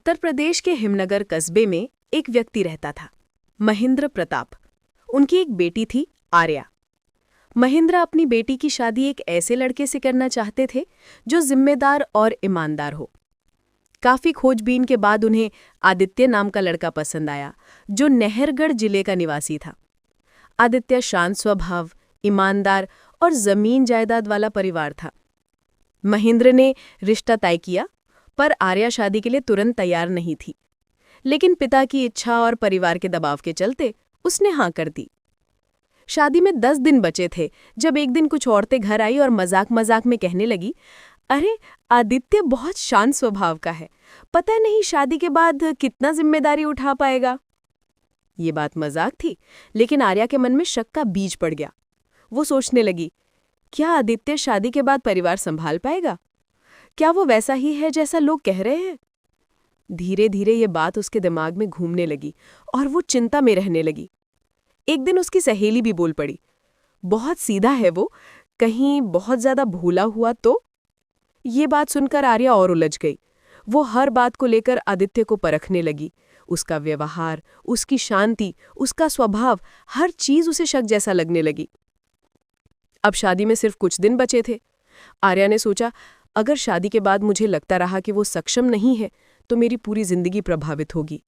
उत्तर प्रदेश के हिमनगर कस्बे में एक व्यक्ति रहता था, महेंद्र प्रताप। उनकी एक बेटी थी, आर्या। महेंद्र अपनी बेटी की शादी एक ऐसे लड़के से करना चाहते थे जो जिम्मेदार और ईमानदार हो। काफी खोजबीन के बाद उन्हें आदित्य नाम का लड़का पसंद आया, जो नहरगढ़ जिले का निवासी था। आदित्य शांत स्वभाव, ईमानदार और जमीन जायदाद वाला परिवार था। महेंद्र ने रिश्ता तय किया, पर आर्या शादी के लिए तुरंत तैयार नहीं थी। लेकिन पिता की इच्छा और परिवार के दबाव के चलते उसने हाँ कर दी। शादी में 10 दिन बचे थे जब एक दिन कुछ औरतें घर आई और मजाक मजाक में कहने लगी, अरे आदित्य बहुत शांत स्वभाव का है, पता नहीं शादी के बाद कितना जिम्मेदारी उठा पाएगा। ये बात मजाक थी, लेकिन आर्या के मन में शक का बीज पड़ गया। वो सोचने लगी, क्या आदित्य शादी के बाद परिवार संभाल पाएगा? क्या वो वैसा ही है जैसा लोग कह रहे हैं? धीरे धीरे ये बात उसके दिमाग में घूमने लगी और वो चिंता में रहने लगी। एक दिन उसकी सहेली भी बोल पड़ी, बहुत सीधा है वो, कहीं बहुत ज्यादा भूला हुआ तो? ये बात सुनकर आर्या और उलझ गई। वो हर बात को लेकर आदित्य को परखने लगी। उसका व्यवहार, उसकी शांति, उसका स्वभाव, हर चीज उसे शक जैसा लगने लगी। अब शादी में सिर्फ कुछ दिन बचे थे। आर्या ने सोचा, अगर शादी के बाद मुझे लगता रहा कि वो सक्षम नहीं है तो मेरी पूरी जिंदगी प्रभावित होगी।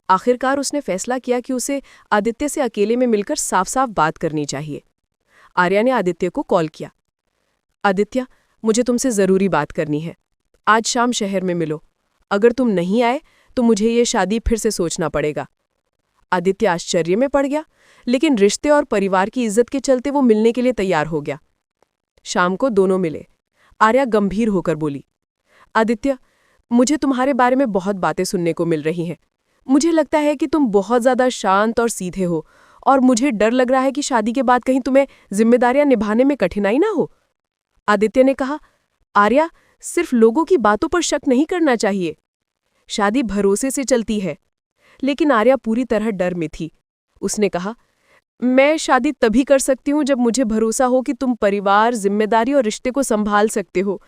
आखिरकार उसने फैसला किया कि उसे आदित्य से अकेले में मिलकर साफ साफ बात करनी चाहिए। आर्या ने आदित्य को कॉल किया। आदित्य, मुझे तुमसे जरूरी बात करनी है। आज शाम शहर में मिलो। अगर तुम नहीं आए तो मुझे ये शादी फिर से सोचना पड़ेगा। आदित्य आश्चर्य में पड़ गया, लेकिन रिश्ते और परिवार की इज्जत के चलते वो मिलने के लिए तैयार हो गया। शाम को दोनों मिले। आर्या गंभीर होकर बोली, आदित्य, मुझे तुम्हारे बारे में बहुत बातें सुनने को मिल रही हैं। मुझे लगता है कि तुम बहुत ज्यादा शांत और सीधे हो, और मुझे डर लग रहा है कि शादी के बाद कहीं तुम्हें जिम्मेदारियां निभाने में कठिनाई ना हो। आदित्य ने कहा, आर्या, सिर्फ लोगों की बातों पर शक नहीं करना चाहिए। शादी भरोसे से चलती है। लेकिन आर्या पूरी तरह डर में थी। उसने कहा, मैं शादी तभी कर सकती हूँ जब मुझे भरोसा हो कि तुम परिवार, जिम्मेदारी और रिश्ते को संभाल सकते हो।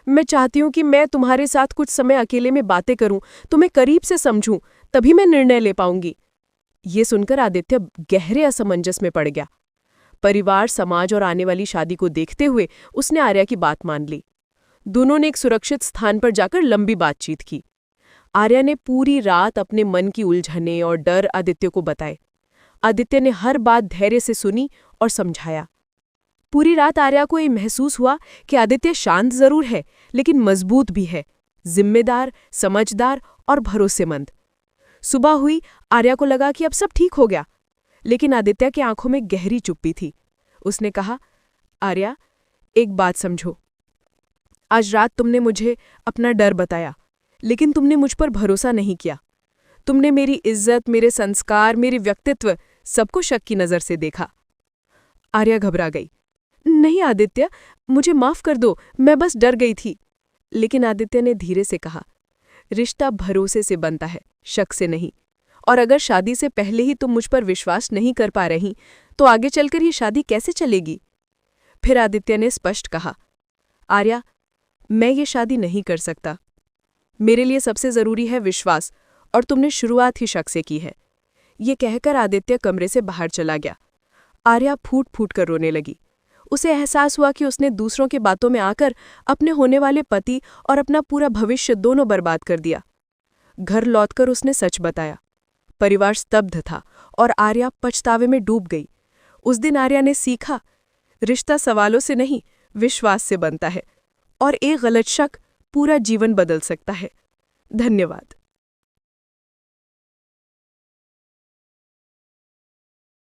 मैं चाहती हूँ कि मैं तुम्हारे साथ कुछ समय अकेले में बातें करूं, तुम्हें करीब से समझूं, तभी मैं निर्णय ले पाऊंगी। ये सुनकर आदित्य गहरे असमंजस में पड़ गया। परिवार, समाज और आने वाली शादी को देखते हुए उसने आर्या की बात मान ली। दोनों ने एक सुरक्षित स्थान पर जाकर लंबी बातचीत की। आर्या ने पूरी रात अपने मन की उलझने और डर आदित्य को बताए। आदित्य ने हर बात धैर्य से सुनी और समझाया। पूरी रात आर्या को ये महसूस हुआ कि आदित्य शांत जरूर है, लेकिन मजबूत भी है, जिम्मेदार, समझदार और भरोसेमंद। सुबह हुई, आर्या को लगा कि अब सब ठीक हो गया, लेकिन आदित्य की आंखों में गहरी चुप्पी थी। उसने कहा, आर्या, एक बात समझो। आज रात तुमने मुझे अपना डर बताया, लेकिन तुमने मुझ पर भरोसा नहीं किया। तुमने मेरी इज्जत, मेरे संस्कार, मेरे व्यक्तित्व, सबको शक की नजर से देखा। आर्या घबरा गई। नहीं आदित्य, मुझे माफ कर दो, मैं बस डर गई थी। लेकिन आदित्य ने धीरे से कहा, रिश्ता भरोसे से बनता है, शक से नहीं। और अगर शादी से पहले ही तुम मुझ पर विश्वास नहीं कर पा रही तो आगे चलकर ये शादी कैसे चलेगी? फिर आदित्य ने स्पष्ट कहा, आर्या, मैं ये शादी नहीं कर सकता। मेरे लिए सबसे जरूरी है विश्वास, और तुमने शुरुआत ही शक से की है। ये कहकर आदित्य कमरे से बाहर चला गया। आर्या फूट फूट कर रोने लगी। उसे एहसास हुआ कि उसने दूसरों की बातों में आकर अपने होने वाले पति और अपना पूरा भविष्य दोनों बर्बाद कर दिया। घर लौटकर उसने सच बताया। परिवार स्तब्ध था और आर्या पछतावे में डूब गई। उस दिन आर्या ने सीखा, रिश्ता सवालों से नहीं, विश्वास से बनता है, और एक गलत शक पूरा जीवन बदल सकता है। धन्यवाद।